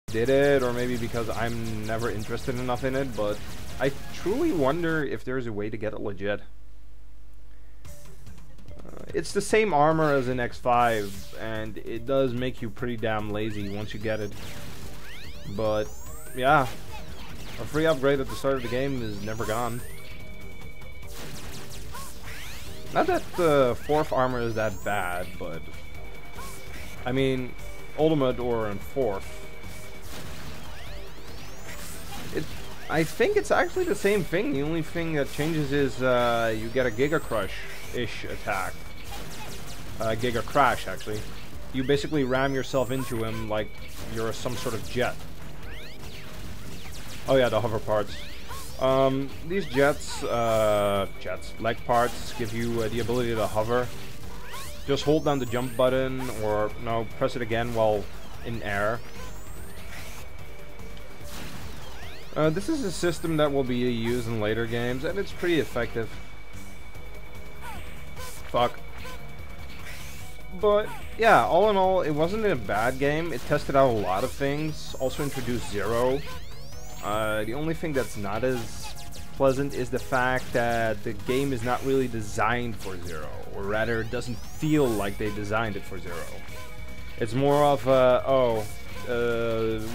did it, or maybe because I'm never interested enough in it, but I truly wonder if there's a way to get it legit. It's the same armor as in X5, and it does make you pretty damn lazy once you get it. But, yeah, a free upgrade at the start of the game is never gone. Not that the 4th armor is that bad, but I mean, Ultimate or in 4th. I think it's actually the same thing. The only thing that changes is you get a Giga Crush-ish attack. Giga Crash, actually. You basically ram yourself into him like you're some sort of jet. Oh yeah, the hover parts. These leg parts give you the ability to hover. Just hold down the jump button, or no, press it again while in air. This is a system that will be used in later games, and it's pretty effective. Fuck. But, yeah, all in all, it wasn't a bad game. It tested out a lot of things. Also introduced Zero. The only thing that's not as pleasant is the fact that the game is not really designed for Zero. Or rather, it doesn't feel like they designed it for Zero. It's more of,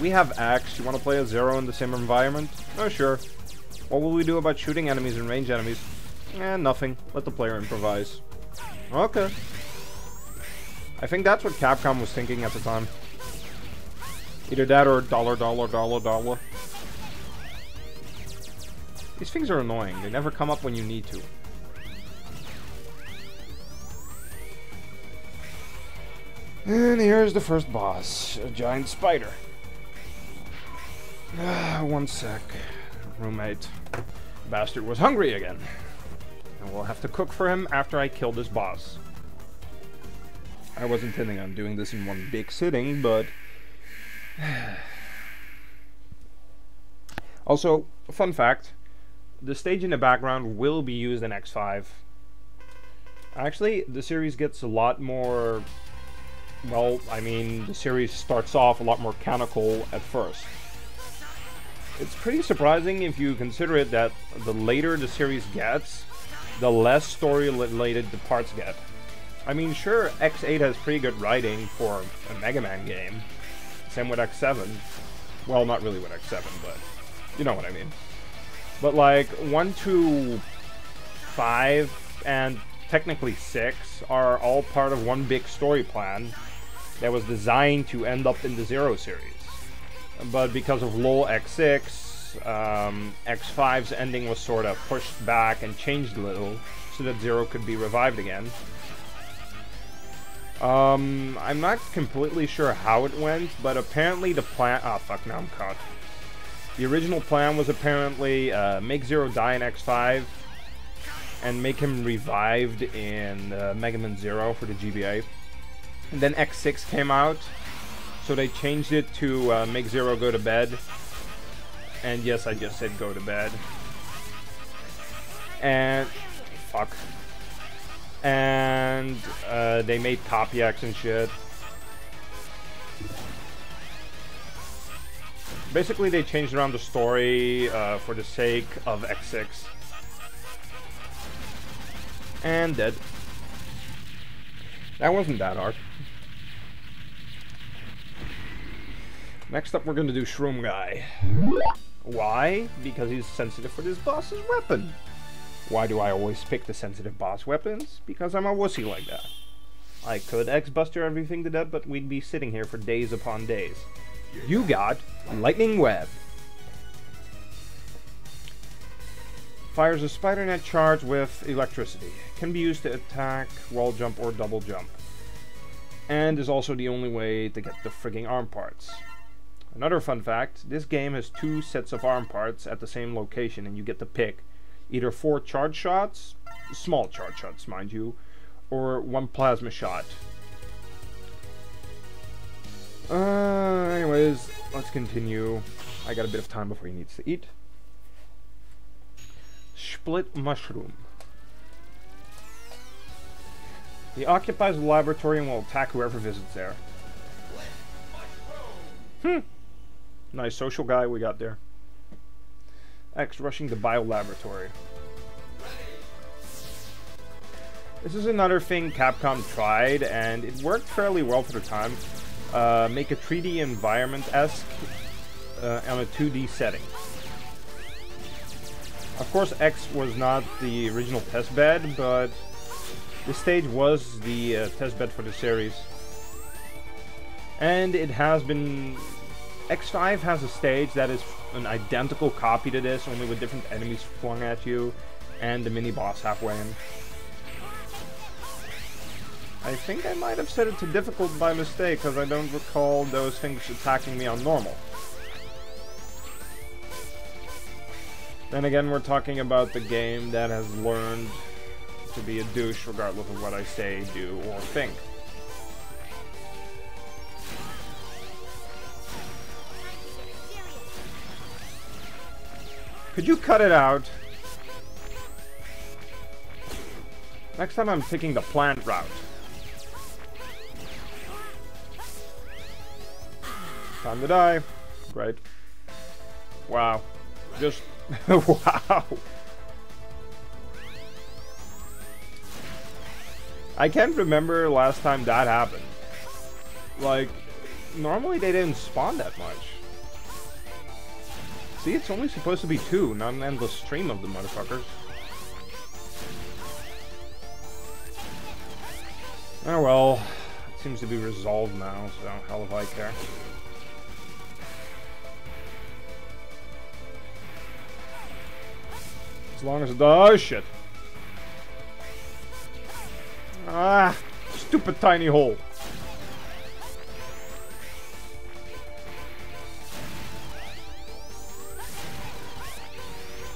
we have X, you want to play a Zero in the same environment? Oh, sure. What will we do about shooting enemies and range enemies? Nothing. Let the player improvise. Okay. I think that's what Capcom was thinking at the time. Either that or dollar. These things are annoying. They never come up when you need to. And here's the first boss, a giant spider. One sec. Roommate. Bastard was hungry again. And we'll have to cook for him after I kill this boss. I was intending on doing this in one big sitting, but... Also, fun fact. The stage in the background will be used in X5. Actually, the series gets a lot more... Well, I mean, the series starts off a lot more canonical at first. It's pretty surprising if you consider it that the later the series gets, the less story-related the parts get. I mean, sure, X8 has pretty good writing for a Mega Man game. Same with X7. Well, not really with X7, but you know what I mean. But like, 1 to 5 and technically 6 are all part of one big story plan that was designed to end up in the Zero series. But because of LOL X6, X5's ending was sort of pushed back and changed a little so that Zero could be revived again. I'm not completely sure how it went, but apparently the plan... Ah, fuck, now I'm caught. The original plan was apparently make Zero die in X5 and make him revived in Megaman Zero for the GBA. And then X6 came out, so they changed it to make Zero go to bed. And yes, I just said go to bed. And... Fuck. And they made copy X and shit. Basically, they changed around the story for the sake of X6. And dead. That wasn't that hard. Next up, we're gonna do Shroom Guy. Why? Because he's sensitive for this boss's weapon. Why do I always pick the sensitive boss weapons? Because I'm a wussy like that. I could X-Buster everything to death, but we'd be sitting here for days upon days. You got Lightning Web. Fires a spider net charge with electricity. Can be used to attack, wall jump, or double jump. And is also the only way to get the frigging arm parts. Another fun fact, this game has 2 sets of arm parts at the same location, and you get to pick either 4 charge shots, small charge shots mind you, or 1 plasma shot. Anyways, let's continue. I got a bit of time before he needs to eat. Split Mushroom. He occupies the laboratory and will attack whoever visits there. Nice social guy we got there. X rushing the biolaboratory. This is another thing Capcom tried, and it worked fairly well for the time. Make a 3D environment-esque on a 2D setting. Of course, X was not the original test bed, but this stage was the test bed for the series. And it has been... X5 has a stage that is an identical copy to this, only with different enemies flung at you, and the mini-boss halfway in. I think I might have set it to difficult by mistake, because I don't recall those things attacking me on normal. Then again, we're talking about the game that has learned to be a douche regardless of what I say, do, or think. Could you cut it out? Next time I'm taking the plant route. Time to die. Great. Wow. Just... wow. I can't remember last time that happened. Like, normally they didn't spawn that much. See, it's only supposed to be 2, not an endless stream of the motherfuckers. Oh well, it seems to be resolved now, so hell if I care. As long as it does. Oh shit. Ah, stupid tiny hole.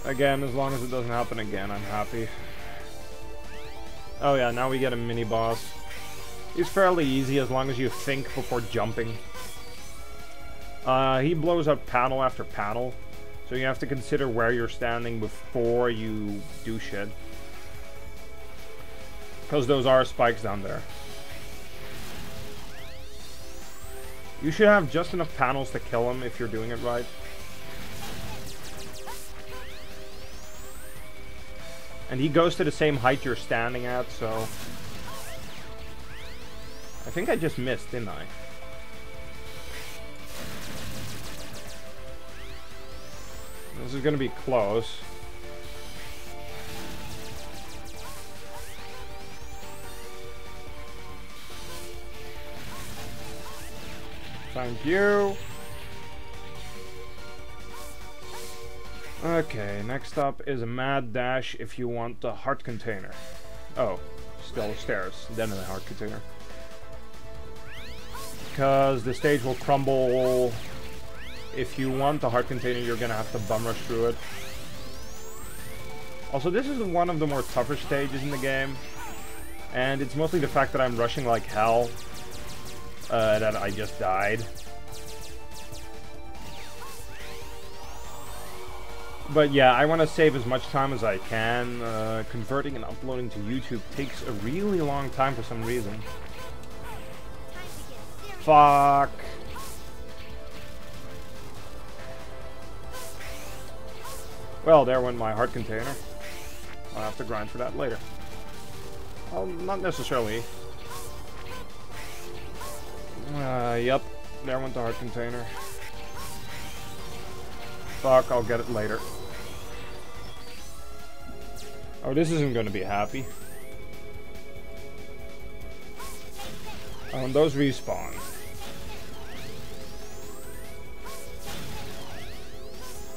Again, as long as it doesn't happen again, I'm happy. Oh yeah, now we get a mini-boss. He's fairly easy as long as you think before jumping. He blows up panel after panel, so you have to consider where you're standing before you do shit. Because those are spikes down there. You should have just enough panels to kill him if you're doing it right. And he goes to the same height you're standing at, so... I think I just missed, didn't I? This is gonna be close. Thank you. Okay, next up is a mad dash if you want the heart container. Oh, still stairs, then the heart container. Because the stage will crumble. If you want the heart container, you're gonna have to bum rush through it. Also, this is one of the more tougher stages in the game. And it's mostly the fact that I'm rushing like hell that I just died. But yeah, I want to save as much time as I can. Converting and uploading to YouTube takes a really long time for some reason. Fuck. Well, there went my heart container. I'll have to grind for that later. Well, not necessarily. Yep. There went the heart container. Fuck, I'll get it later. Oh, this isn't going to be happy. Oh, and those respawn.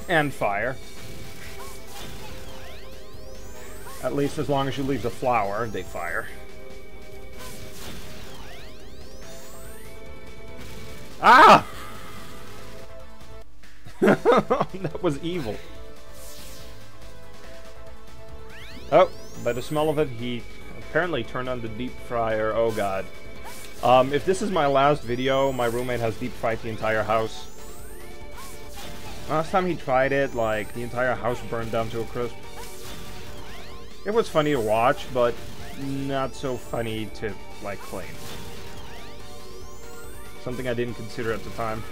And fire. At least as long as you leave the flower, they fire. Ah! That was evil. Oh, by the smell of it, he apparently turned on the deep fryer. Oh god. If this is my last video, my roommate has deep fried the entire house. Last time he tried it, like, the entire house burned down to a crisp. It was funny to watch, but not so funny to, like, clean. Something I didn't consider at the time.